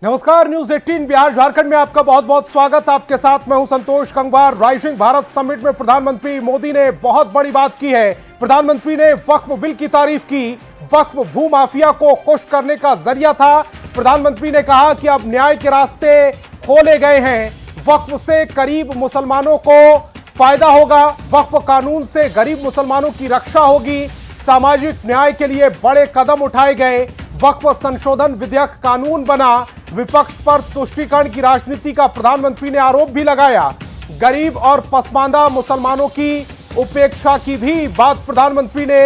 नमस्कार, न्यूज 18 बिहार झारखंड में आपका बहुत बहुत स्वागत। आपके साथ मैं हूं संतोष गंगवार। राइजिंग भारत समिट में प्रधानमंत्री मोदी ने बहुत बड़ी बात की है। प्रधानमंत्री ने वक्फ बिल की तारीफ की। वक्फ भूमाफिया को खुश करने का जरिया था। प्रधानमंत्री ने कहा कि अब न्याय के रास्ते खोले गए हैं। वक्फ से गरीब मुसलमानों को फायदा होगा। वक्फ कानून से गरीब मुसलमानों की रक्षा होगी। सामाजिक न्याय के लिए बड़े कदम उठाए गए। वक्फ संशोधन विधेयक कानून बना। विपक्ष पर तुष्टीकरण की राजनीति का प्रधानमंत्री ने आरोप भी लगाया। गरीब और पसमानदा मुसलमानों की उपेक्षा की भी बात प्रधानमंत्री ने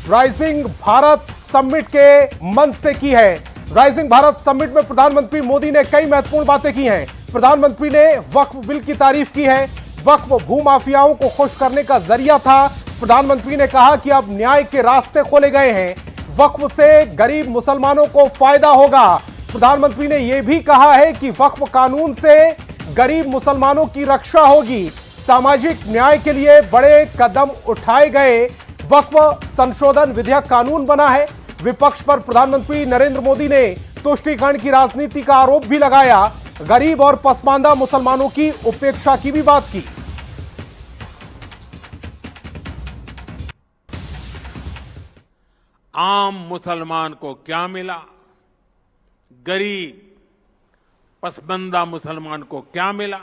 राइजिंग भारत समिट के मंच से की है। राइजिंग भारत समिट में प्रधानमंत्री मोदी ने कई महत्वपूर्ण बातें की हैं। प्रधानमंत्री ने वक्फ बिल की तारीफ की है। वक्फ भूमाफियाओं को खुश करने का जरिया था। प्रधानमंत्री ने कहा कि अब न्याय के रास्ते खोले गए हैं। वक्फ से गरीब मुसलमानों को फायदा होगा। प्रधानमंत्री ने यह भी कहा है कि वक्फ कानून से गरीब मुसलमानों की रक्षा होगी। सामाजिक न्याय के लिए बड़े कदम उठाए गए। वक्फ संशोधन विधेयक कानून बना है। विपक्ष पर प्रधानमंत्री नरेंद्र मोदी ने तुष्टीकरण की राजनीति का आरोप भी लगाया। गरीब और पसमानदा मुसलमानों की उपेक्षा की भी बात की। आम मुसलमान को क्या मिला, गरीब पसमानदा मुसलमान को क्या मिला?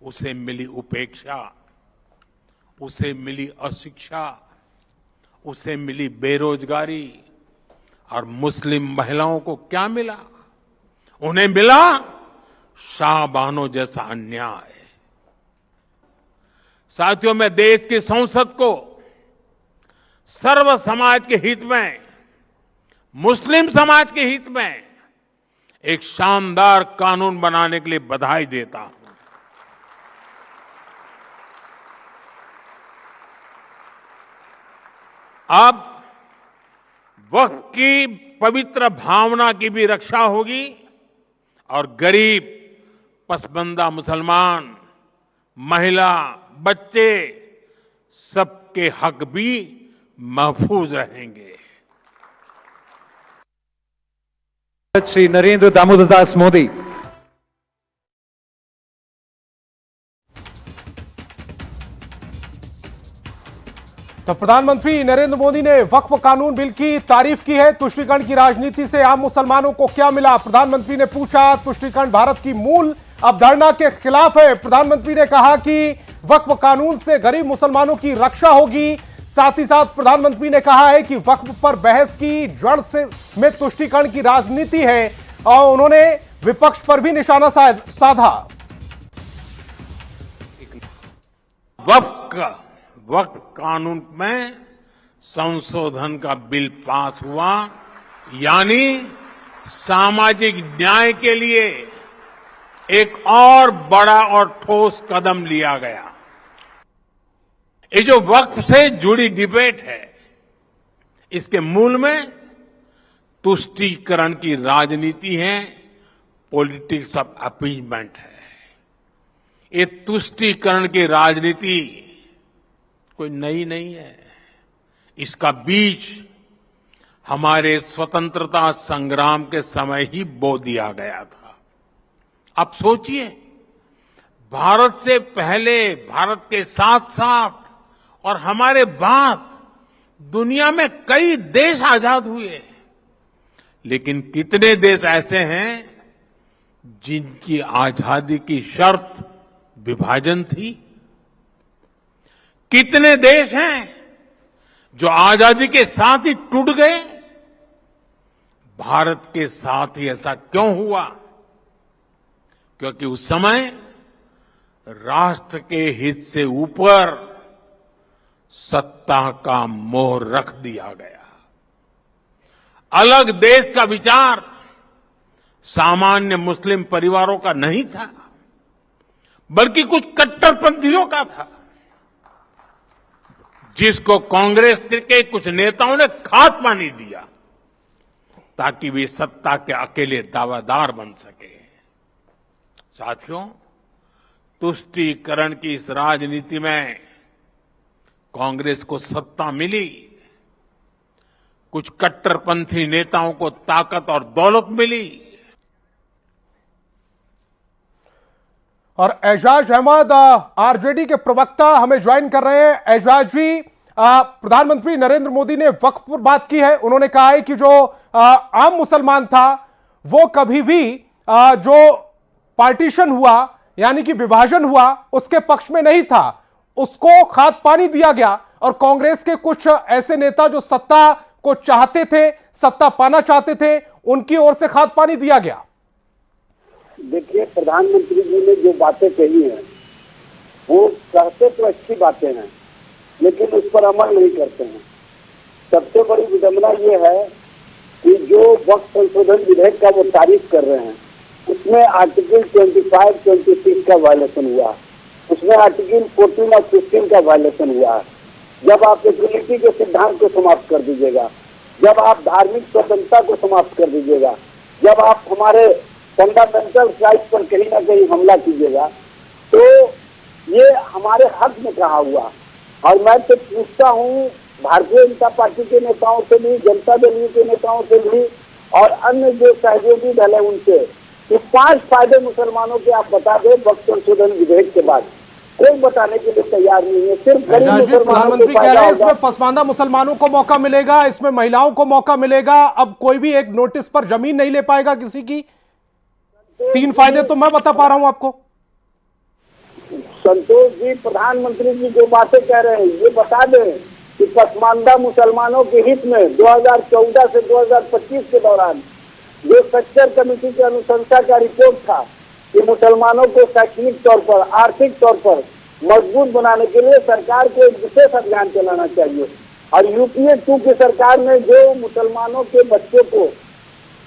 उसे मिली उपेक्षा, उसे मिली अशिक्षा, उसे मिली बेरोजगारी। और मुस्लिम महिलाओं को क्या मिला? उन्हें मिला शाहबानो जैसा अन्याय। साथियों, मैं देश की संसद को सर्व समाज के हित में, मुस्लिम समाज के हित में एक शानदार कानून बनाने के लिए बधाई देता हूं। अब वक्फ की पवित्र भावना की भी रक्षा होगी और गरीब पसमानदा मुसलमान, महिला, बच्चे सबके हक भी महफूज रहेंगे। श्री नरेंद्र दामोदर दास मोदी। तो प्रधानमंत्री नरेंद्र मोदी ने वक्फ कानून बिल की तारीफ की है। तुष्टीकरण की राजनीति से आम मुसलमानों को क्या मिला, प्रधानमंत्री ने पूछा। तुष्टीकरण भारत की मूल अवधारणा के खिलाफ है। प्रधानमंत्री ने कहा कि वक्फ कानून से गरीब मुसलमानों की रक्षा होगी। साथ ही साथ प्रधानमंत्री ने कहा है कि वक्फ पर बहस की जड़ से में तुष्टीकरण की राजनीति है और उन्होंने विपक्ष पर भी निशाना साधा। वक्फ कानून में संशोधन का बिल पास हुआ, यानी सामाजिक न्याय के लिए एक और बड़ा और ठोस कदम लिया गया। ये जो वक्फ से जुड़ी डिबेट है, इसके मूल में तुष्टीकरण की राजनीति है, पॉलिटिक्स ऑफ अपीजमेंट है। ये तुष्टीकरण की राजनीति कोई नई नहीं है। इसका बीज हमारे स्वतंत्रता संग्राम के समय ही बो दिया गया था। अब सोचिए, भारत से पहले, भारत के साथ साथ और हमारे बाद दुनिया में कई देश आजाद हुए, लेकिन कितने देश ऐसे हैं जिनकी आजादी की शर्त विभाजन थी? कितने देश हैं जो आजादी के साथ ही टूट गए? भारत के साथ ही ऐसा क्यों हुआ? क्योंकि उस समय राष्ट्र के हित से ऊपर सत्ता का मोह रख दिया गया। अलग देश का विचार सामान्य मुस्लिम परिवारों का नहीं था, बल्कि कुछ कट्टरपंथियों का था, जिसको कांग्रेस के कुछ नेताओं ने खाद पानी दिया ताकि वे सत्ता के अकेले दावेदार बन सके। साथियों, तुष्टीकरण की इस राजनीति में कांग्रेस को सत्ता मिली, कुछ कट्टरपंथी नेताओं को ताकत और दौलत मिली। और एजाज अहमद आरजेडी के प्रवक्ता हमें ज्वाइन कर रहे हैं। एजाज जी, प्रधानमंत्री नरेंद्र मोदी ने वक्फ पर बात की है। उन्होंने कहा है कि जो आम मुसलमान था वो कभी भी जो पार्टीशन हुआ यानी कि विभाजन हुआ उसके पक्ष में नहीं था, उसको खाद पानी दिया गया। और कांग्रेस के कुछ ऐसे नेता जो सत्ता को चाहते थे, सत्ता पाना चाहते थे, उनकी ओर से खाद पानी दिया गया। देखिए, प्रधानमंत्री जी ने जो बातें कही हैं वो कहते तो अच्छी बातें हैं, लेकिन उस पर अमल नहीं करते हैं। सबसे बड़ी विडंबना ये है कि जो वक्त संशोधन विधेयक का वो तारीफ कर रहे हैं उसमें आर्टिकल 25, 26 का वायलेशन हुआ, उसमें आर्टिकल 14 और 15 का वायलेशन हुआ। जब आप इक्वलिटी के सिद्धांत को समाप्त कर दीजिएगा, जब आप धार्मिक स्वतंत्रता को समाप्त कर दीजिएगा, जब आप हमारे फंडामेंटल राइट पर कहीं ना कहीं हमला कीजिएगा, तो ये हमारे हक में कहा हुआ। और मैं तो पूछता हूँ भारतीय जनता पार्टी के नेताओं से भी, जनता दल के नेताओं से भी और अन्य जो सहयोगी दल है उनसे कि 5 फायदे मुसलमानों के आप बता दें वक्त संशोधन विधेयक के बाद। कोई बताने के लिए तैयार नहीं है। सिर्फ प्रधानमंत्री कह रहे हैं इसमें पसमानदा मुसलमानों को मौका मिलेगा, इसमें महिलाओं को मौका मिलेगा। अब कोई भी एक नोटिस पर जमीन नहीं ले पाएगा किसी की। 3 फायदे तो मैं बता पा रहा हूं आपको। संतोष जी, प्रधानमंत्री जी जो बातें कह रहे हैं ये बता दें कि पसमानदा मुसलमानों के हित में 2014 से 2025 के दौरान जो सेक्टर कमेटी की अनुशंसा का रिपोर्ट था कि मुसलमानों को शैक्षणिक तौर पर, आर्थिक तौर पर मजबूत बनाने के लिए सरकार को एक विशेष अभियान चलाना चाहिए। और यूपीए 2 की सरकार ने जो मुसलमानों के बच्चों को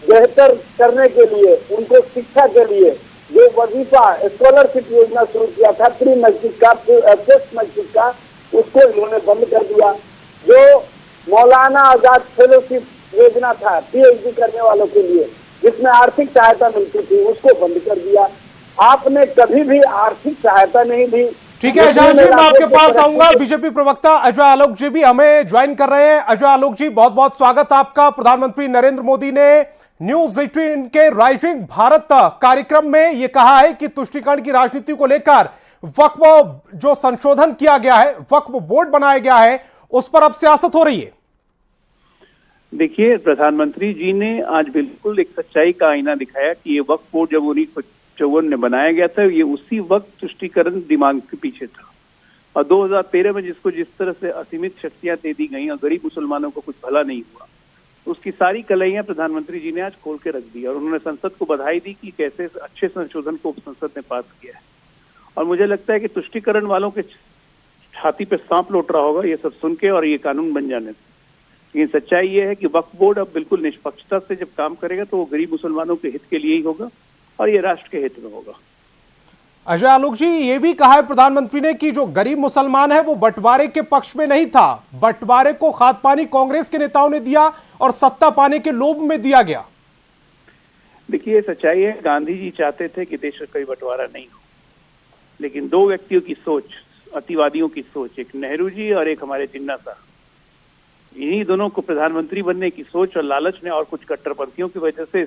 बेहतर करने के लिए, उनको शिक्षा के लिए जो वजीफा स्कॉलरशिप योजना शुरू किया था, प्री मैट्रिक का, पोस्ट मैट्रिक का, उसको इन्होंने बंद कर दिया। जो मौलाना आजाद फेलोशिप योजना था पीएचडी करने वालों के लिए, जिसमें आर्थिक सहायता मिलती थी, उसको बंद कर दिया। आपने कभी भी आर्थिक सहायता नहीं दी। ठीक है अजय जी, मैं आपके पास आऊंगा। बीजेपी प्रवक्ता अजय आलोक जी भी हमें ज्वाइन कर रहे हैं। अजय आलोक जी, बहुत बहुत स्वागत आपका। प्रधानमंत्री नरेंद्र मोदी ने न्यूज 18 के राइजिंग भारत कार्यक्रम में यह कहा है कि तुष्टीकरण की राजनीति को लेकर वक्फ जो संशोधन किया गया है, वक्फ बोर्ड बनाया गया है, उस पर अब सियासत हो रही है। देखिए, प्रधानमंत्री जी ने आज बिल्कुल एक सच्चाई का आईना दिखाया कि ये वक्फ बोर्ड जब 1954 में बनाया गया था, ये उसी वक्त तुष्टीकरण दिमाग के पीछे था। और 2013 में जिसको जिस तरह से असीमित शक्तियां दे दी गई और गरीब मुसलमानों को कुछ भला नहीं हुआ, उसकी सारी कलाइयां प्रधानमंत्री जी ने आज खोल के रख दी। और उन्होंने संसद को बधाई दी कि कैसे अच्छे संशोधन को संसद ने पास किया है। और मुझे लगता है कि तुष्टीकरण वालों के छाती पे सांप लौट रहा होगा ये सब सुन के और ये कानून बन जाने से। लेकिन सच्चाई ये है कि वक्फ बोर्ड अब बिल्कुल निष्पक्षता से जब काम करेगा तो वो गरीब मुसलमानों के हित के लिए ही होगा और ये राष्ट्र के हित में होगा। अजय आलोक जी, ये भी कहा है प्रधानमंत्री ने कि जो गरीब मुसलमान है वो बंटवारे के पक्ष में नहीं था, बंटवारे को खाद पानी कांग्रेस के नेताओं ने दिया और सत्ता पाने के लोभ में दिया गया। देखिए, सच्चाई है, गांधी जी चाहते थे कि देश का कोई बंटवारा नहीं हो, लेकिन 2 व्यक्तियों की सोच, अतिवादियों की सोच, एक नेहरू जी और एक हमारे जिन्ना साहब, इन्हीं दोनों को प्रधानमंत्री बनने की सोच और लालच ने और कुछ कट्टरपंथियों की वजह से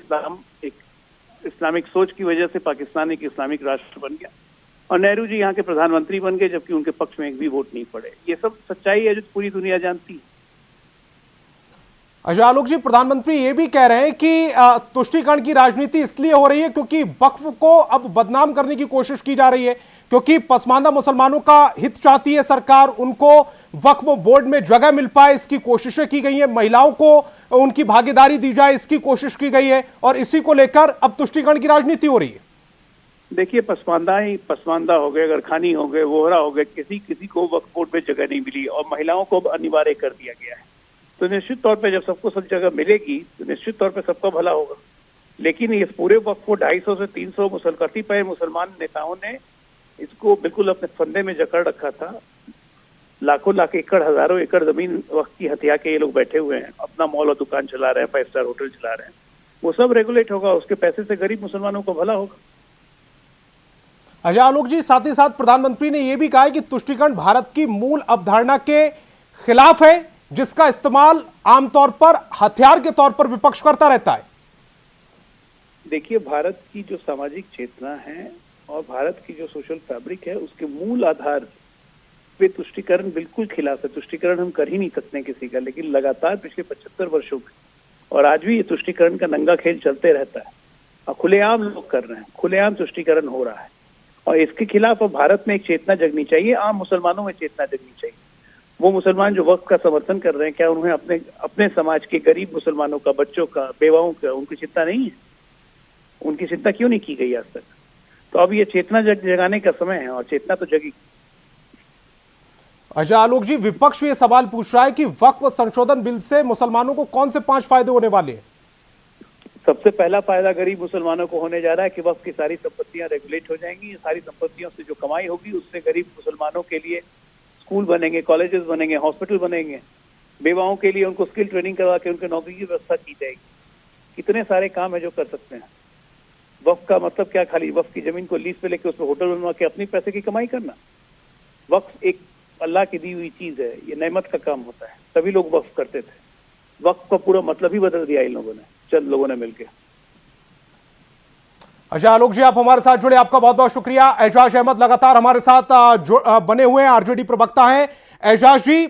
इस्लामिक सोच की वजह से पाकिस्तान एक इस्लामिक राष्ट्र बन गया और नेहरू जी यहाँ के प्रधानमंत्री बन गए, जबकि उनके पक्ष में एक भी वोट नहीं पड़े। ये सब सच्चाई है जो पूरी दुनिया जानती है। अजय आलोक जी, प्रधानमंत्री ये भी कह रहे हैं कि तुष्टीकरण की राजनीति इसलिए हो रही है क्योंकि वक्फ को अब बदनाम करने की कोशिश की जा रही है, क्योंकि पसमानदा मुसलमानों का हित चाहती है सरकार, उनको वक्फ बोर्ड में जगह मिल पाए इसकी कोशिशें की गई है, महिलाओं को उनकी भागीदारी दी जाए इसकी कोशिश की गई है, और इसी को लेकर अब तुष्टीकरण की राजनीति हो रही है। देखिए, पसमानदा हो गए, गरखानी हो गए, वोहरा हो गए, किसी को वक्फ बोर्ड में जगह नहीं मिली और महिलाओं को अब अनिवार्य कर दिया गया है। तो निश्चित तौर पे जब सबको सब जगह मिलेगी तो निश्चित तौर पे सबका भला होगा। लेकिन इस पूरे वक्त को 250 से 300 कतिपय मुसलमान नेताओं ने इसको बिल्कुल अपने फंदे में जकड़ रखा था। लाखों लाख एकड़, हजारों एकड़ जमीन वक्त की हथिया के ये लोग बैठे हुए हैं, अपना मॉल और दुकान चला रहे हैं, 5 स्टार होटल चला रहे हैं। वो सब रेगुलेट होगा, उसके पैसे से गरीब मुसलमानों को भला होगा। अजय आलोक जी, साथ ही साथ प्रधानमंत्री ने यह भी कहा है कि तुष्टीकरण भारत की मूल अवधारणा के खिलाफ है, जिसका इस्तेमाल आमतौर पर हथियार के तौर पर विपक्ष करता रहता है। देखिए, भारत की जो सामाजिक चेतना है और भारत की जो सोशल फैब्रिक है उसके मूल आधार पे तुष्टीकरण बिल्कुल खिलाफ है। तुष्टीकरण हम कर ही नहीं सकते किसी का, लेकिन लगातार पिछले 75 वर्षों में और आज भी ये तुष्टीकरण का नंगा खेल चलते रहता है और खुलेआम लोग कर रहे हैं, खुलेआम तुष्टीकरण हो रहा है और इसके खिलाफ अब भारत में एक चेतना जगनी चाहिए, आम मुसलमानों में चेतना जगनी चाहिए। वो मुसलमान जो वक्त का समर्थन कर रहे हैं, क्या उन्हें अपने समाज के गरीब मुसलमानों का, बच्चों का, बेवाओं का उनकी चिंता नहीं है? उनकी चिंता क्यों नहीं की गई आज तक? तो अब ये चेतना जगाने का समय है और चेतना तो जगी। अजय आलोक जी, विपक्ष ये सवाल पूछ रहा है कि वक्फ संशोधन बिल से मुसलमानों को कौन से 5 फायदे होने वाले हैं? सबसे पहला फायदा गरीब मुसलमानों को होने जा रहा है कि वक्फ की सारी संपत्तियां रेगुलेट हो जाएंगी। ये सारी संपत्तियों से जो कमाई होगी उससे गरीब मुसलमानों के लिए स्कूल बनेंगे, कॉलेजेस बनेंगे, हॉस्पिटल बनेंगे। बेवाओं के लिए उनको स्किल ट्रेनिंग करवा के उनके नौकरी की व्यवस्था की जाएगी। कितने सारे काम है जो कर सकते हैं। वक्फ का मतलब क्या? खाली वक्फ की जमीन को लीज पे लेके उसमें होटल बनवा के अपनी पैसे की कमाई करना? वक्फ एक अल्लाह की दी हुई चीज है, ये नेमत का काम होता है। तभी लोग वक्फ करते थे। वक्फ का पूरा मतलब ही बदल दिया इन लोगों ने, चंद लोगों ने मिलकर। अजय आलोक जी, आप हमारे साथ जुड़े, आपका बहुत बहुत शुक्रिया। एजाज अहमद लगातार हमारे साथ बने हुए हैं, आरजेडी प्रवक्ता हैं। एजाज जी,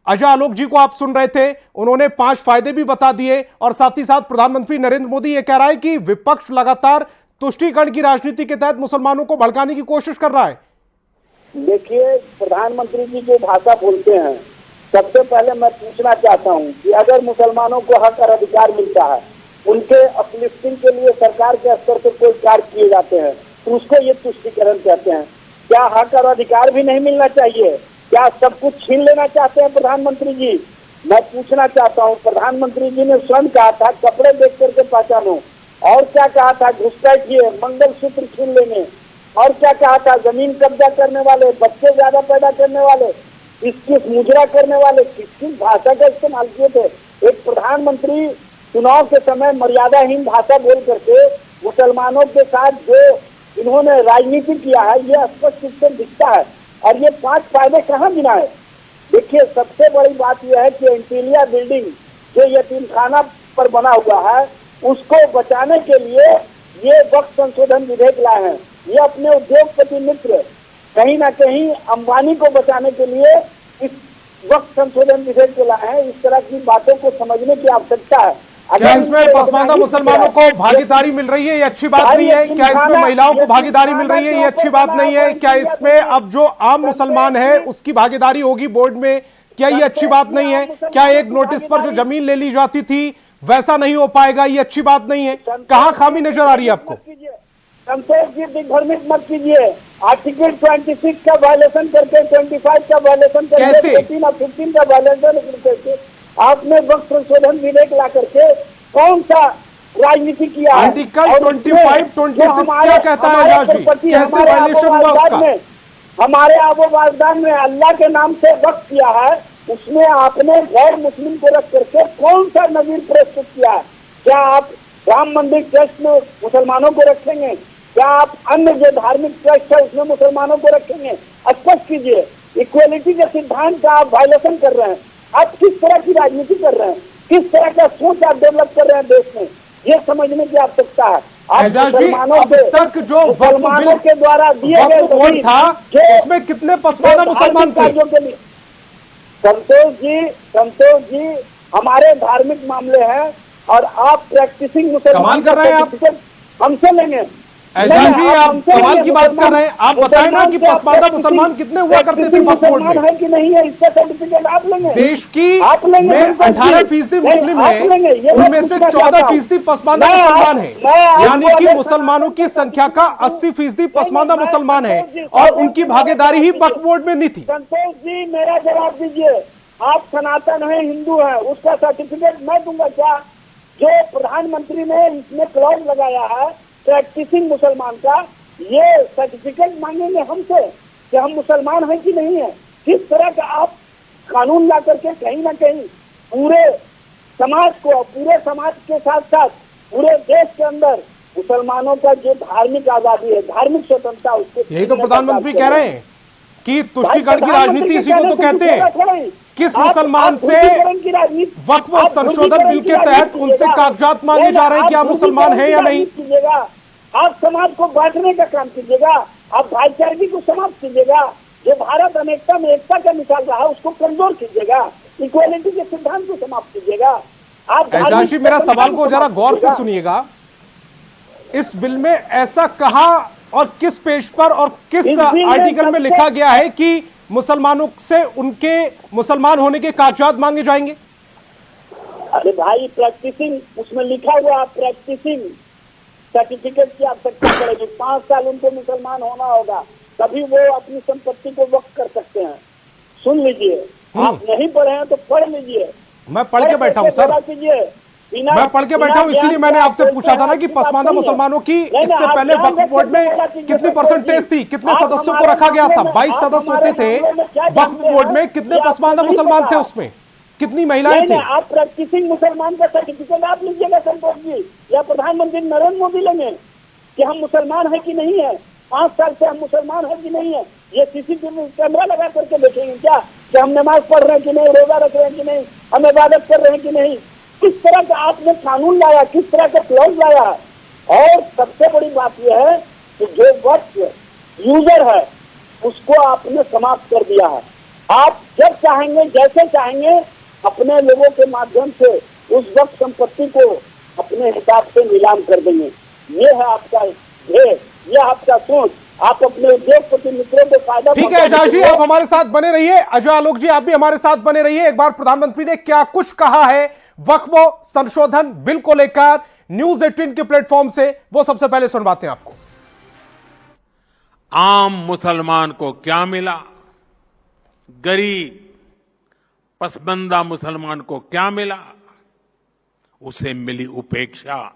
अजय आलोक जी को आप सुन रहे थे, उन्होंने 5 फायदे भी बता दिए और साथ ही साथ प्रधानमंत्री नरेंद्र मोदी ये कह रहा है कि विपक्ष लगातार तुष्टीकरण की राजनीति के तहत मुसलमानों को भड़काने की कोशिश कर रहा है। देखिए, प्रधानमंत्री जी जो भाषा बोलते हैं, सबसे पहले मैं पूछना चाहता हूं कि अगर मुसलमानों को हक और अधिकार मिलता है, उनके अपलिफ्टिंग के लिए सरकार के स्तर पर कोई कार्य किए जाते हैं, तो उसको ये तुष्टीकरण कहते हैं। क्या हक और अधिकार भी नहीं मिलना चाहिए? क्या सब कुछ छीन लेना चाहते हैं प्रधानमंत्री जी? मैं पूछना चाहता हूं, प्रधानमंत्री जी ने स्वयं कहा था कपड़े देख करके पहचानो, और क्या कहा था? घुसपैठ किए, मंगलसूत्र छीन लेंगे, और क्या कहा था? जमीन कब्जा करने वाले, बच्चे ज्यादा पैदा करने वाले, किस मुजरा करने वाले, किस भाषा का इस्तेमाल किए थे? एक प्रधानमंत्री चुनाव के समय मर्यादाहीन भाषा बोल करके मुसलमानों के साथ जो इन्होंने राजनीति किया है, ये स्पष्ट रूप से दिखता है। और ये 5 फायदे कहाँ गिनाए? देखिए, सबसे बड़ी बात यह है कि एंटीलिया बिल्डिंग जो यतीमखाना पर बना हुआ है, उसको बचाने के लिए ये वक्फ संशोधन विधेयक लाए हैं। ये अपने उद्योगपति मित्र कहीं ना कहीं अंबानी को बचाने के लिए इस वक्फ संशोधन विधेयक को लाए हैं। इस तरह की बातों को समझने की आवश्यकता है। क्या इसमें पसमानदा मुसलमानों को भागीदारी मिल रही है, ये अच्छी बात नहीं है? क्या इसमें महिलाओं को भागीदारी मिल रही है, ये अच्छी बात नहीं है? क्या इसमें अब जो आम मुसलमान है उसकी भागीदारी होगी बोर्ड में, क्या ये अच्छी बात नहीं है? क्या एक नोटिस पर जो जमीन ले ली जाती थी वैसा नहीं हो पाएगा, ये अच्छी बात नहीं है? कहाँ खामी नजर आ रही है आपको? संतोष जी, दिग्भ्रमित मत कीजिए। आर्टिकल 26 का वायलेशन करके, 25 का वायलेशन करके, 14 और 15 का वायलेशन करके आपने वक्फ संशोधन विधेयक ला करके कौन सा राजनीति किया है? आर्टिकल 25, 26 क्या कहता है एजाज जी? कैसे वायलेशन हुआ उसका? हमारे आबोबाजदान में अल्लाह के नाम से वक्फ किया है, उसमें आपने गैर मुस्लिम को रख करके कौन सा नजीर प्रस्तुत किया है? क्या आप राम मंदिर ट्रस्ट में मुसलमानों को रखेंगे? क्या आप अन्य जो धार्मिक ट्रस्ट है उसमें मुसलमानों को रखेंगे? स्पष्ट कीजिए। इक्वलिटी के सिद्धांत का आप वायलेशन कर रहे हैं। आप किस तरह की राजनीति कर रहे हैं? किस तरह का सोच आप डेवलप कर रहे हैं देश में? ये समझने की आवश्यकता है। मुसलमानों तक जो मुसलमानों के द्वारा दिए गए वोट था, उसमें कितने पसमानदा मुसलमान थे? संतोष जी, हमारे धार्मिक मामले हैं और आप प्रैक्टिसिंग मुसलमान कमाल कर रहे हैं आप। हमसे लेंगे। एजाज जी, आप कमाल की बात कर रहे हैं। आप बताएं ना कि पसमानदा मुसलमान कितने हुआ करते थे वक्फ बोर्ड में? है कि नहीं है, इसका सर्टिफिकेट आप लेंगे। देश की में 18% मुस्लिम है, उनमें से 14% पसमानदा मुसलमान है, यानी कि मुसलमानों की संख्या का 80% पसमानदा मुसलमान है और उनकी भागीदारी ही वक्फ बोर्ड में नहीं थी। संतोष जी, मेरा जवाब दीजिए। आप सनातन है, हिंदू है, उसका सर्टिफिकेट मैं दूंगा क्या? जो प्रधानमंत्री ने इसमें क्लॉज लगाया है प्रैक्टिसिंग मुसलमान का, ये सर्टिफिकेट मांगेंगे हमसे कि हम मुसलमान हैं कि नहीं है? किस तरह का आप कानून ला करके कहीं ना कहीं पूरे समाज को, पूरे समाज के साथ साथ पूरे देश के अंदर मुसलमानों का जो धार्मिक आजादी है, धार्मिक स्वतंत्रता, उसको यही तो प्रधानमंत्री कह रहे हैं कि तुष्टीकरण की राजनीति इसी को तो कहते हैं। किस मुसलमान से वक्फ संशोधन बिल के तहत उनसे कागजात मांगे जा रहे हैं कि आप मुसलमान हैं या नहीं? आप समाज को बांटने का काम कीजिएगा, आप भाईचारे को समाप्त कीजिएगा, जो भारत अनेकता में एकता का मिसाल रहा उसको कमजोर कीजिएगा, इक्वालिटी के सिद्धांत को समाप्त कीजिएगा। आप एजाज जी, मेरा सवाल को जरा गौर से सुनिएगा। इस बिल में ऐसा कहा और किस पेज पर और किस आर्टिकल में लिखा गया है कि मुसलमानों से उनके मुसलमान होने के कागजात मांगे जाएंगे? अरे भाई, प्रैक्टिसिंग उसमें लिखा हुआ, प्रैक्टिसिंग सर्टिफिकेट की आवश्यकता पड़ेगी। 5 साल उनको मुसलमान होना होगा, तभी वो अपनी संपत्ति को वक्फ कर सकते हैं। सुन लीजिए, आप नहीं पढ़े हैं तो पढ़ लीजिए। मैं पढ़ के बैठा हूं सर, मैं पढ़ के बैठा हूं, इसीलिए मैंने आपसे पूछा था ना कि पसमानदा मुसलमानों की इससे पहले वक्फ बोर्ड में कितनी परसेंटेज थी, कितने सदस्यों को रखा गया था? 22 सदस्य होते थे वक्फ बोर्ड में, कितने पसमानदा मुसलमान थे उसमें, कितनी महिलाएं थी? आप प्रैक्टिसिंग मुसलमान का सर्टिफिकेट आप लीजिएगा संतोष जी, या प्रधानमंत्री नरेंद्र मोदी लेंगे कि हम मुसलमान है कि नहीं है, 5 साल से हम मुसलमान है कि नहीं है। ये सीसीटीवी कैमरा लगा करके देखेंगे क्या कि हम नमाज पढ़ रहे हैं कि नहीं, रोजा रख रहे हैं कि नहीं, हम इबादत कर रहे हैं कि नहीं? किस तरह का आपने कानून लाया, किस तरह का क्लॉज लाया। और सबसे बड़ी बात यह है कि जो वक्त यूजर है उसको आपने समाप्त कर दिया है। आप जब चाहेंगे, जैसे चाहेंगे, अपने लोगों के माध्यम से उस वक्त संपत्ति को अपने हिसाब से नीलाम कर देंगे। ये है आपका ध्येय, ये आपका सोच। आप अपने उद्योगपति मित्रों को फायदा। ठीक है एजाज जी, आप हमारे साथ बने रहिए। अजय आलोक जी, आप भी हमारे साथ बने रहिए। एक बार प्रधानमंत्री ने क्या कुछ कहा है वक्फ संशोधन बिल को लेकर न्यूज 18 के प्लेटफॉर्म से, वो सबसे पहले सुनवाते हैं आपको। आम मुसलमान को क्या मिला, गरीब पसमानदा मुसलमान को क्या मिला? उसे मिली उपेक्षा,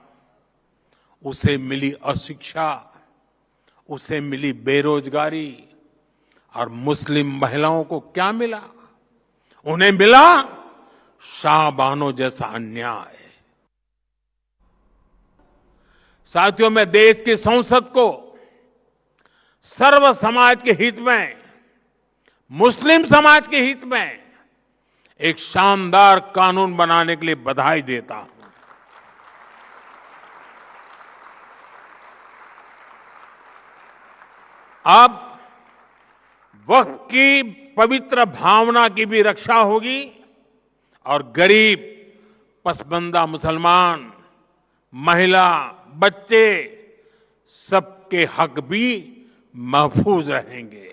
उसे मिली अशिक्षा, उसे मिली बेरोजगारी। और मुस्लिम महिलाओं को क्या मिला? उन्हें मिला शाहबानो जैसा अन्याय। साथियों, मैं देश की संसद को सर्व समाज के हित में, मुस्लिम समाज के हित में एक शानदार कानून बनाने के लिए बधाई देता हूं। अब वक्फ की पवित्र भावना की भी रक्षा होगी और गरीब पसमानदा मुसलमान, महिला, बच्चे, सबके हक भी महफूज रहेंगे।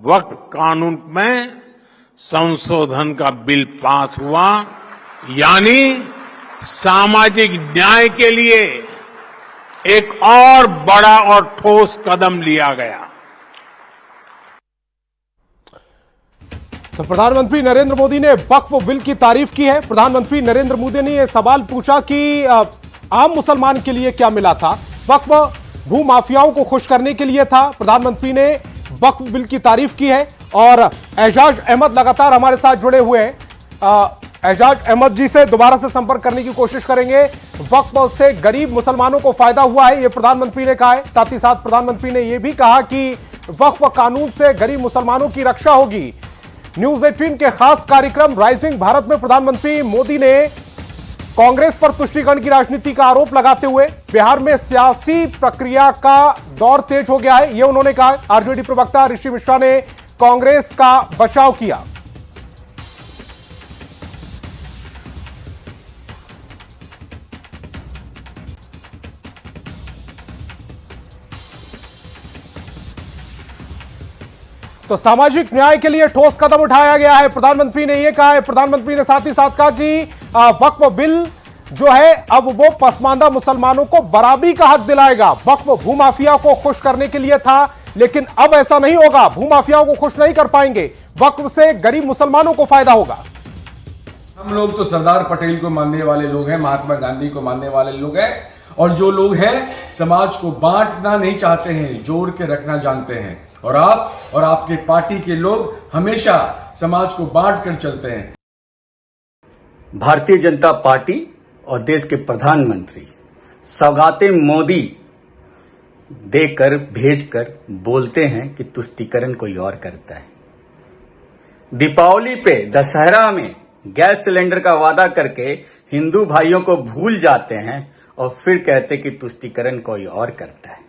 वक्फ कानून में संशोधन का बिल पास हुआ, यानी सामाजिक न्याय के लिए एक और बड़ा और ठोस कदम लिया गया। तो प्रधानमंत्री नरेंद्र मोदी ने वक्फ बिल की तारीफ की है। प्रधानमंत्री नरेंद्र मोदी ने यह सवाल पूछा कि आम मुसलमान के लिए क्या मिला था। वक्फ भूमाफियाओं को खुश करने के लिए था। प्रधानमंत्री ने वक्फ बिल की तारीफ की है। और एजाज अहमद लगातार हमारे साथ जुड़े हुए हैं। एजाज अहमद जी से दोबारा से संपर्क करने की कोशिश करेंगे। वक्फ से गरीब मुसलमानों को फायदा हुआ है, यह प्रधानमंत्री ने कहा है। साथ ही साथ प्रधानमंत्री ने यह भी कहा कि वक्फ कानून से गरीब मुसलमानों की रक्षा होगी। न्यूज 18 के खास कार्यक्रम राइजिंग भारत में प्रधानमंत्री मोदी ने कांग्रेस पर तुष्टीकरण की राजनीति का आरोप लगाते हुए बिहार में सियासी प्रक्रिया का दौर तेज हो गया है, यह उन्होंने कहा। आरजेडी प्रवक्ता ऋषि मिश्रा ने कांग्रेस का बचाव किया। तो सामाजिक न्याय के लिए ठोस कदम उठाया गया है, प्रधानमंत्री ने यह कहा है। प्रधानमंत्री ने साथ ही साथ कहा कि वक्फ बिल जो है अब वो पसमानदा मुसलमानों को बराबरी का हक दिलाएगा। वक्फ भूमाफिया को खुश करने के लिए था, लेकिन अब ऐसा नहीं होगा। भूमाफियाओं को खुश नहीं कर पाएंगे। वक्फ से गरीब मुसलमानों को फायदा होगा। हम लोग तो सरदार पटेल को मानने वाले लोग हैं, महात्मा गांधी को मानने वाले लोग हैं, और जो लोग हैं समाज को बांटना नहीं चाहते हैं, जोड़ के रखना जानते हैं। और आप और आपके पार्टी के लोग हमेशा समाज को बांट कर चलते हैं। भारतीय जनता पार्टी और देश के प्रधानमंत्री सौगातें मोदी देकर भेजकर बोलते हैं कि तुष्टीकरण कोई और करता है। दीपावली पे, दशहरा में गैस सिलेंडर का वादा करके हिंदू भाइयों को भूल जाते हैं और फिर कहते कि तुष्टीकरण कोई और करता है।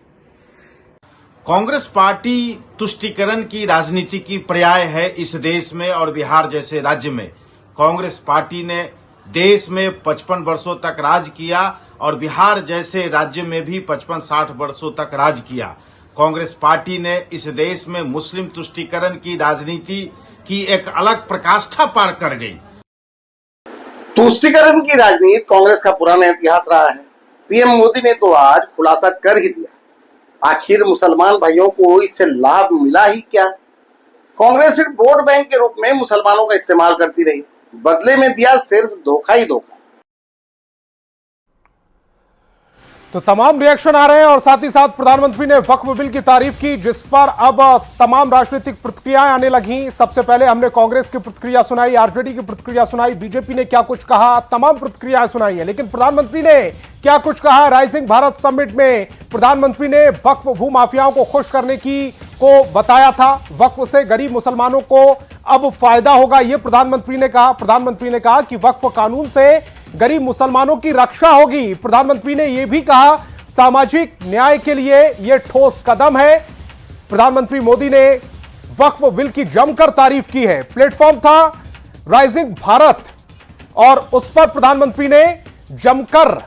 कांग्रेस पार्टी तुष्टीकरण की राजनीति की पर्याय है इस देश में और बिहार जैसे राज्य में। कांग्रेस पार्टी ने देश में 55 वर्षों तक राज किया और बिहार जैसे राज्य में भी 55-60 वर्षों तक राज किया। कांग्रेस पार्टी ने इस देश में मुस्लिम तुष्टीकरण की राजनीति की एक अलग प्रकाष्ठा पार कर गई। तुष्टीकरण की राजनीति कांग्रेस का पुराना इतिहास रहा है। पीएम मोदी ने तो आज खुलासा कर ही दिया। आखिर मुसलमान भाइयों को इससे लाभ मिला ही क्या? कांग्रेस सिर्फ वोट बैंक के रूप में मुसलमानों का इस्तेमाल करती रही, बदले में दिया सिर्फ धोखा ही धोखा। तो तमाम रिएक्शन आ रहे हैं और साथ ही साथ प्रधानमंत्री ने वक्फ बिल की तारीफ की, जिस पर अब तमाम राजनीतिक प्रतिक्रियाएं आने लगी। सबसे पहले हमने कांग्रेस की प्रतिक्रिया सुनाई, आरजेडी की प्रतिक्रिया सुनाई, बीजेपी ने क्या कुछ कहा, तमाम प्रतिक्रियाएं सुनाई है। लेकिन प्रधानमंत्री ने क्या कुछ कहा? राइजिंग भारत समिट में प्रधानमंत्री ने वक्फ भूमाफियाओं को खुश करने को बताया था। वक्फ से गरीब मुसलमानों को अब फायदा होगा, यह प्रधानमंत्री ने कहा। प्रधानमंत्री ने कहा कि वक्फ कानून से गरीब मुसलमानों की रक्षा होगी। प्रधानमंत्री ने यह भी कहा सामाजिक न्याय के लिए यह ठोस कदम है। प्रधानमंत्री मोदी ने वक्फ बिल की जमकर तारीफ की है। प्लेटफॉर्म था राइजिंग भारत और उस पर प्रधानमंत्री ने जमकर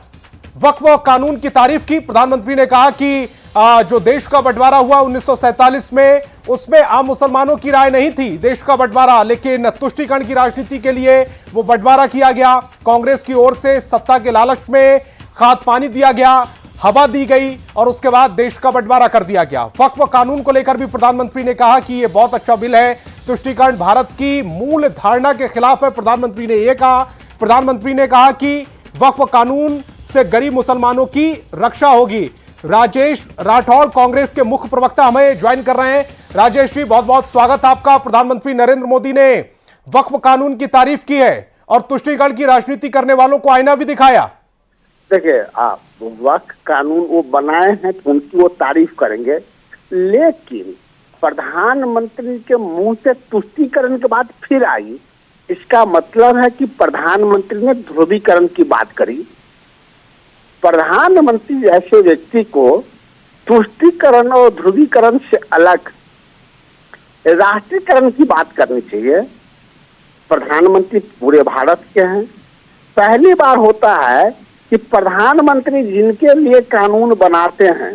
वक्फ कानून की तारीफ की। प्रधानमंत्री ने कहा कि जो देश का बंटवारा हुआ 1947 में, उसमें आम मुसलमानों की राय नहीं थी देश का बंटवारा, लेकिन तुष्टीकरण की राजनीति के लिए वो बंटवारा किया गया। कांग्रेस की ओर से सत्ता के लालच में खाद पानी दिया गया, हवा दी गई और उसके बाद देश का बंटवारा कर दिया गया। वक्फ कानून को लेकर भी प्रधानमंत्री ने कहा कि यह बहुत अच्छा बिल है, तुष्टीकरण भारत की मूल धारणा के खिलाफ है। प्रधानमंत्री ने यह कहा। प्रधानमंत्री ने कहा कि वक्फ कानून से गरीब मुसलमानों की रक्षा होगी। राजेश राठौड़ कांग्रेस के मुख्य प्रवक्ता हमें ज्वाइन कर रहे हैं। राजेश जी, बहुत बहुत स्वागत आपका। प्रधानमंत्री नरेंद्र मोदी ने वक्फ कानून की तारीफ की है और तुष्टीकरण की राजनीति करने वालों को आईना भी दिखाया। देखिए, आप वक्फ कानून वो बनाए हैं तो उनकी वो तारीफ करेंगे, लेकिन प्रधानमंत्री के मुंह से तुष्टीकरण की बात फिर आई, इसका मतलब है कि प्रधानमंत्री ने ध्रुवीकरण की बात करी। प्रधानमंत्री जैसे व्यक्ति को तुष्टीकरण और ध्रुवीकरण से अलग राष्ट्रीयकरण की बात करनी चाहिए। प्रधानमंत्री पूरे भारत के हैं। पहली बार होता है कि प्रधानमंत्री जिनके लिए कानून बनाते हैं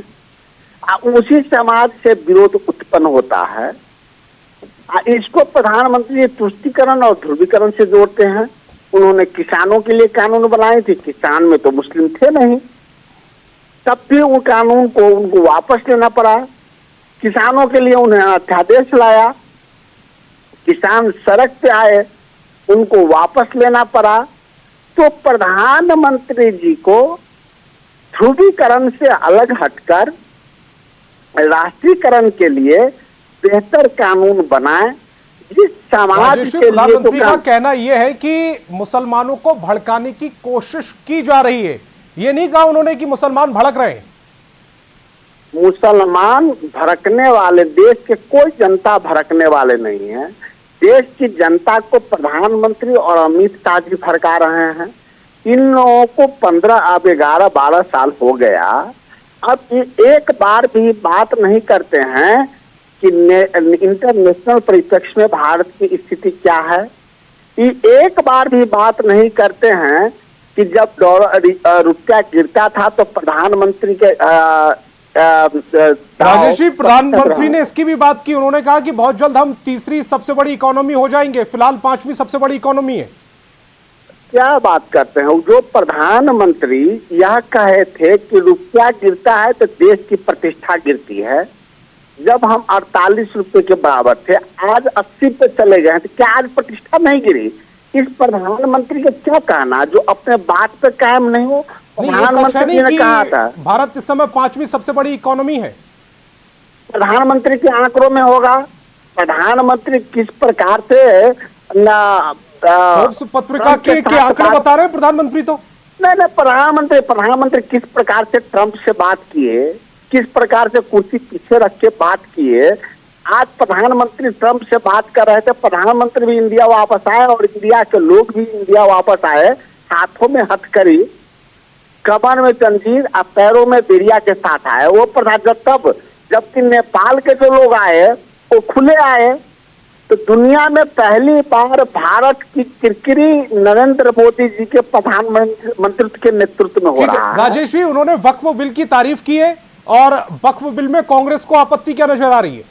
उसी समाज से विरोध उत्पन्न होता है। इसको प्रधानमंत्री तुष्टीकरण और ध्रुवीकरण से जोड़ते हैं। उन्होंने किसानों के लिए कानून बनाए थे, किसान में तो मुस्लिम थे नहीं, तब भी उन कानून को उनको वापस लेना पड़ा। किसानों के लिए उन्हें अध्यादेश लाया, किसान सड़क पे आए, उनको वापस लेना पड़ा। तो प्रधानमंत्री जी को ध्रुवीकरण से अलग हटकर राष्ट्रीयकरण के लिए बेहतर कानून बनाए, जिस समाज के लिए। प्रधानमंत्री का कहना यह है कि मुसलमानों को भड़काने की कोशिश की जा रही है। ये नहीं कहा उन्होंने कि मुसलमान भड़क रहे हैं। मुसलमान भड़कने वाले, देश के कोई जनता भड़कने वाले नहीं है। देश की जनता को प्रधानमंत्री और अमित शाह जी भड़का रहे हैं। इन लोगों को 15 अब 11-12 साल हो गया, अब एक बार भी बात नहीं करते हैं कि इंटरनेशनल परिप्रेक्ष्य में भारत की स्थिति क्या है। ये एक बार भी बात नहीं करते हैं कि जब रुपया गिरता था तो प्रधानमंत्री के राजेश जी, प्रधानमंत्री ने इसकी भी बात की। उन्होंने कहा कि बहुत जल्द हम तीसरी सबसे बड़ी इकोनॉमी हो जाएंगे, फिलहाल 5वीं सबसे बड़ी इकोनॉमी है। क्या बात करते हैं? जो प्रधानमंत्री यह कहे थे कि रुपया गिरता है तो देश की प्रतिष्ठा गिरती है। जब हम 48 रुपए के बराबर थे, आज 80 पे चले गए, तो क्या आज प्रतिष्ठा नहीं गिरी? इस प्रधानमंत्री का क्या कहना जो अपने बात पे कायम नहीं हो। प्रधानमंत्री ने कहा था भारत इस समय 5वीं सबसे बड़ी इकोनॉमी है। प्रधानमंत्री के आंकड़ों में होगा। प्रधानमंत्री किस प्रकार से पत्रिका के आंकड़े बता रहे हैं प्रधानमंत्री तो नहीं, प्रधानमंत्री किस प्रकार से ट्रंप से बात किए, किस प्रकार से कुर्सी पीछे रख के बात किए। आज प्रधानमंत्री ट्रंप से बात कर रहे थे, प्रधानमंत्री भी इंडिया वापस आए और इंडिया के लोग भी इंडिया वापस आए। हाथों में हथकड़ी, कमर में जंजीर और पैरों में बिरिया के साथ आए। वो प्रधान जबकि नेपाल के जो लोग आए वो खुले आए। तो दुनिया में पहली बार भारत की किरकिरी नरेंद्र मोदी जी के प्रधानमंत्री के नेतृत्व में हो रहा है। राजेश जी, उन्होंने वक्फ बिल की तारीफ की है और वक्फ बिल में कांग्रेस को आपत्ति क्या नजर आ रही है?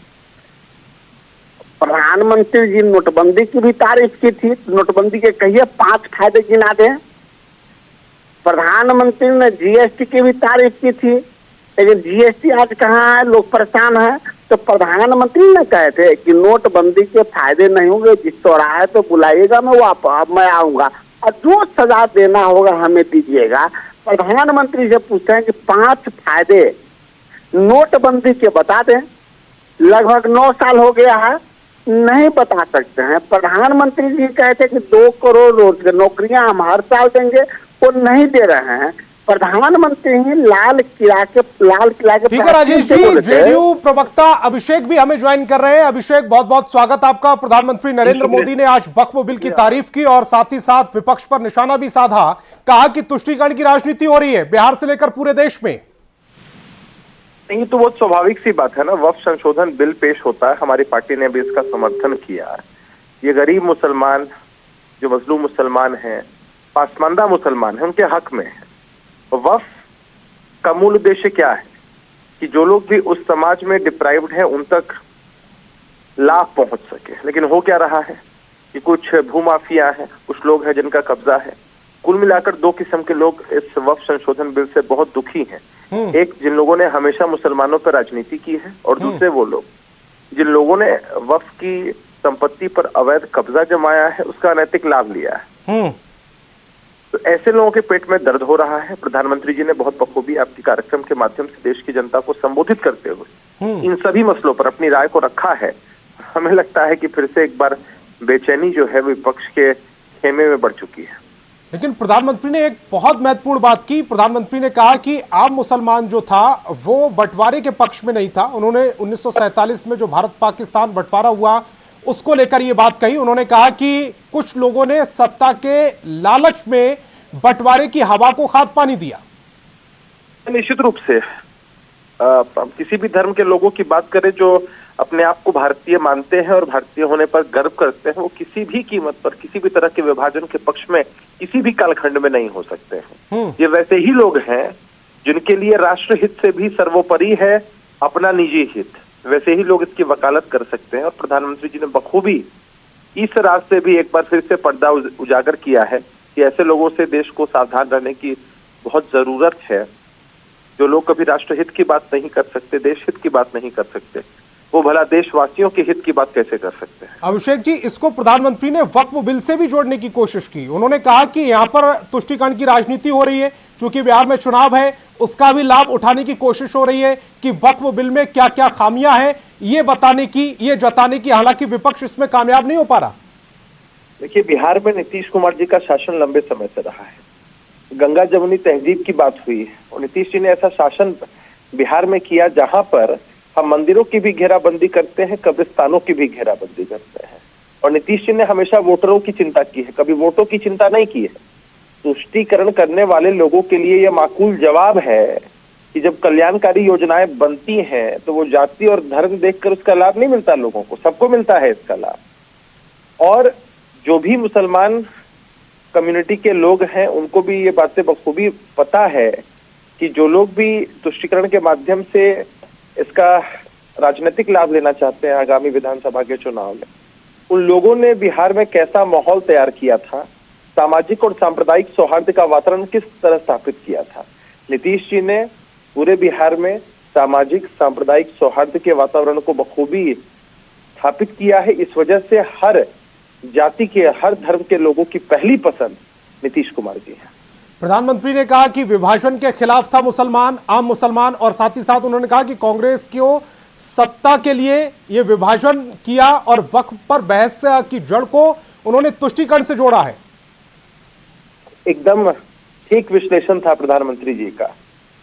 प्रधानमंत्री जी नोटबंदी की भी तारीफ की थी। नोटबंदी के कहिए 5 फायदे गिना दें। प्रधानमंत्री ने जीएसटी की भी तारीफ की थी, लेकिन जीएसटी आज कहाँ है, लोग परेशान हैं। तो प्रधानमंत्री ने कहे थे कि नोटबंदी के फायदे नहीं होंगे, जिस चौराहे तो बुलाइएगा मैं आऊंगा और जो सजा देना होगा हमें दीजिएगा। प्रधानमंत्री से पूछते हैं कि 5 फायदे नोटबंदी के बता दें। लगभग 9 साल हो गया है, नहीं बता सकते हैं। प्रधानमंत्री जी कहते कि 2 करोड़ नौकरियां हम हर साल देंगे, वो नहीं दे रहे हैं। प्रधानमंत्री ही लाल किला के ठीक है राजेश जी, जेडीयू प्रवक्ता अभिषेक भी हमें ज्वाइन कर रहे हैं। अभिषेक, बहुत बहुत स्वागत आपका। प्रधानमंत्री नरेंद्र मोदी ने आज वक्फ बिल की तारीफ की और साथ ही साथ विपक्ष पर निशाना भी साधा, कहा कि तुष्टीकरण की राजनीति हो रही है बिहार से लेकर पूरे देश में। नहीं, तो बहुत स्वाभाविक सी बात है ना। वक्फ संशोधन बिल पेश होता है, हमारी पार्टी ने भी इसका समर्थन किया है। ये गरीब मुसलमान, जो मजलूम मुसलमान हैं, पासमानदा मुसलमान हैं, उनके हक में है। वक्फ का मूल उद्देश्य क्या है कि जो लोग भी उस समाज में डिप्राइव्ड हैं उन तक लाभ पहुंच सके। लेकिन हो क्या रहा है कि कुछ भूमाफिया हैं, कुछ लोग हैं जिनका कब्जा है। कुल मिलाकर 2 किस्म के लोग इस वक्फ संशोधन बिल से बहुत दुखी हैं। एक, जिन लोगों ने हमेशा मुसलमानों पर राजनीति की है, और दूसरे वो लोग जिन लोगों ने वक्फ की संपत्ति पर अवैध कब्जा जमाया है, उसका अनैतिक लाभ लिया है। तो ऐसे लोगों के पेट में दर्द हो रहा है। प्रधानमंत्री जी ने बहुत बखूबी आपके कार्यक्रम के माध्यम से देश की जनता को संबोधित करते हुए इन सभी मसलों पर अपनी राय को रखा है। हमें लगता है कि फिर से एक बार बेचैनी जो है विपक्ष के खेमे में बढ़ चुकी है। लेकिन प्रधानमंत्री ने एक बहुत महत्वपूर्ण बात की। प्रधानमंत्री ने कहा कि आम मुसलमान जो था वो बंटवारे के पक्ष में नहीं था। उन्होंने 1947 में जो भारत पाकिस्तान बंटवारा हुआ उसको लेकर ये बात कही। उन्होंने कहा कि कुछ लोगों ने सत्ता के लालच में बंटवारे की हवा को खाद पानी दिया। निश्चित रूप से किसी भी धर्म के लोगों की बात करें जो अपने आप को भारतीय मानते हैं और भारतीय होने पर गर्व करते हैं, वो किसी भी कीमत पर किसी भी तरह के विभाजन के पक्ष में किसी भी कालखंड में नहीं हो सकते हैं। ये वैसे ही लोग हैं जिनके लिए राष्ट्र हित से भी सर्वोपरि है अपना निजी हित। वैसे ही लोग इसकी वकालत कर सकते हैं। और प्रधानमंत्री जी ने बखूबी इस रास्ते भी एक बार फिर से पर्दा उजागर किया है कि ऐसे लोगों से देश को सावधान रहने की बहुत जरूरत है। जो लोग कभी राष्ट्र हित की बात नहीं कर सकते, देश हित की बात नहीं कर सकते, वो भला देशवासियों के हित की बात कैसे कर सकते हैं? अभिषेक जी, इसको प्रधानमंत्री ने वक्फ बिल से भी जोड़ने की कोशिश की। उन्होंने कहा कि यहाँ पर तुष्टीकरण की राजनीति हो रही है, चूंकि बिहार में चुनाव है, उसका भी लाभ उठाने की कोशिश हो रही है कि वक्फ बिल में क्या क्या खामियां हैं ये बताने की, ये जताने की। हालांकि विपक्ष इसमें कामयाब नहीं हो पा रहा। देखिए, बिहार में नीतीश कुमार जी का शासन लंबे समय से रहा है। गंगा जमुनी तहजीब की बात हुई है और नीतीश जी ने ऐसा शासन बिहार में किया जहां पर हम मंदिरों की भी घेराबंदी करते हैं, कब्रिस्तानों की भी घेराबंदी करते हैं। और नीतीश जी ने हमेशा वोटरों की चिंता की है, कभी वोटों की चिंता नहीं की है। तुष्टीकरण करने वाले लोगों के लिए यह माकूल जवाब है कि जब कल्याणकारी योजनाएं बनती हैं तो वो जाति और धर्म देखकर उसका लाभ नहीं मिलता लोगों को, सबको मिलता है इसका लाभ। और जो भी मुसलमान कम्युनिटी के लोग हैं उनको भी ये बातें बखूबी पता है कि जो लोग भी तुष्टीकरण के माध्यम से इसका राजनीतिक लाभ लेना चाहते हैं आगामी विधानसभा के चुनाव में, उन लोगों ने बिहार में कैसा माहौल तैयार किया था, सामाजिक और सांप्रदायिक सौहार्द का वातावरण किस तरह स्थापित किया था। नीतीश जी ने पूरे बिहार में सामाजिक सांप्रदायिक सौहार्द के वातावरण को बखूबी स्थापित किया है। इस वजह से हर जाति के, हर धर्म के लोगों की पहली पसंद नीतीश कुमार जी है। प्रधानमंत्री ने कहा कि विभाजन के खिलाफ था मुसलमान, आम मुसलमान, और साथ ही साथ उन्होंने कहा कि कांग्रेस को सत्ता के लिए ये विभाजन किया और वक्फ पर बहस की जड़ को उन्होंने तुष्टीकरण से जोड़ा है। एकदम ठीक विश्लेषण था प्रधानमंत्री जी का।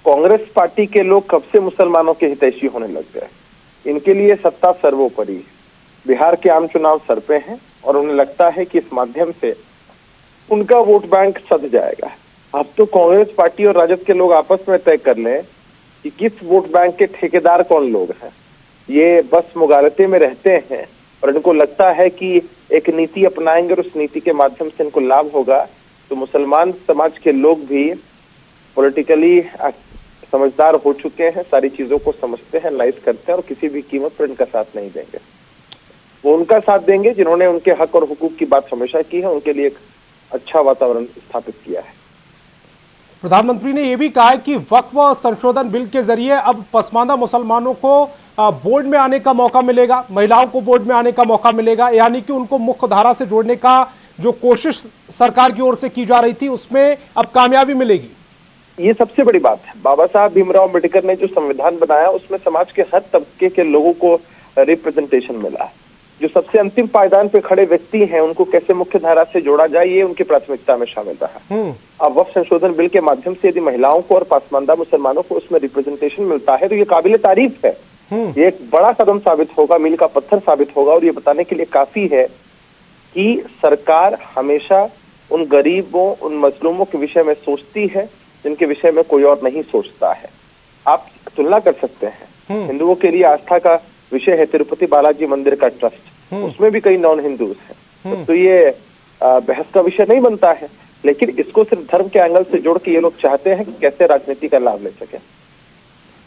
कांग्रेस पार्टी के लोग कब से मुसलमानों के हितैषी होने लग गए। इनके लिए सत्ता सर्वोपरि, बिहार के आम चुनाव सर पे हैं और उन्हें लगता है कि इस माध्यम से उनका वोट बैंक सध जाएगा। अब तो कांग्रेस पार्टी और राजद के लोग आपस में तय कर लें कि किस वोट बैंक के ठेकेदार कौन लोग हैं। ये बस मुगालते में रहते हैं और इनको लगता है कि एक नीति अपनाएंगे और उस नीति के माध्यम से इनको लाभ होगा। तो मुसलमान समाज के लोग भी पॉलिटिकली समझदार हो चुके हैं, सारी चीजों को समझते हैं, एनालाइज करते हैं और किसी भी कीमत पर इनका साथ नहीं देंगे। वो उनका साथ देंगे जिन्होंने उनके हक और हुकूक की बात हमेशा की है, उनके लिए एक अच्छा वातावरण स्थापित किया है। प्रधानमंत्री ने यह भी कहा है कि वक्फ संशोधन बिल के जरिए अब पसमानदा मुसलमानों को बोर्ड में आने का मौका मिलेगा, महिलाओं को बोर्ड में आने का मौका मिलेगा, यानी कि उनको मुख्य धारा से जोड़ने का जो कोशिश सरकार की ओर से की जा रही थी उसमें अब कामयाबी मिलेगी। ये सबसे बड़ी बात है। बाबा साहब भीमराव अम्बेडकर ने जो संविधान बनाया उसमें समाज के हर तबके के लोगों को रिप्रेजेंटेशन मिला है। जो सबसे अंतिम पायदान पे खड़े व्यक्ति हैं उनको कैसे मुख्य धारा से जोड़ा जाए ये उनकी प्राथमिकता में शामिल रहा। अब वक्फ संशोधन बिल के माध्यम से यदि महिलाओं को और पसमानदा मुसलमानों को उसमें रिप्रेजेंटेशन मिलता है तो ये काबिले तारीफ है। ये एक बड़ा कदम साबित होगा, मील का पत्थर साबित होगा और ये बताने के लिए काफी है कि सरकार हमेशा उन गरीबों, उन मजलूमों के विषय में सोचती है जिनके विषय में कोई और नहीं सोचता है। आप तुलना कर सकते हैं, हिंदुओं के लिए आस्था का विषय है तिरुपति बालाजी मंदिर का ट्रस्ट, उसमें भी कई नॉन हिंदूज हैं, तो ये बहस का विषय नहीं बनता है। लेकिन इसको सिर्फ धर्म के एंगल से जोड़ के ये लोग चाहते हैं कि कैसे राजनीति का लाभ ले सके।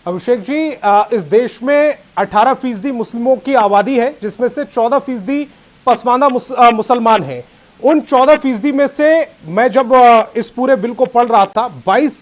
अभिषेक जी, इस देश में 18% मुस्लिमों की आबादी है जिसमें से 14% पसमानदा मुसलमान हैं। उन 14% में से मैं जब इस पूरे बिल को पढ़ रहा था 22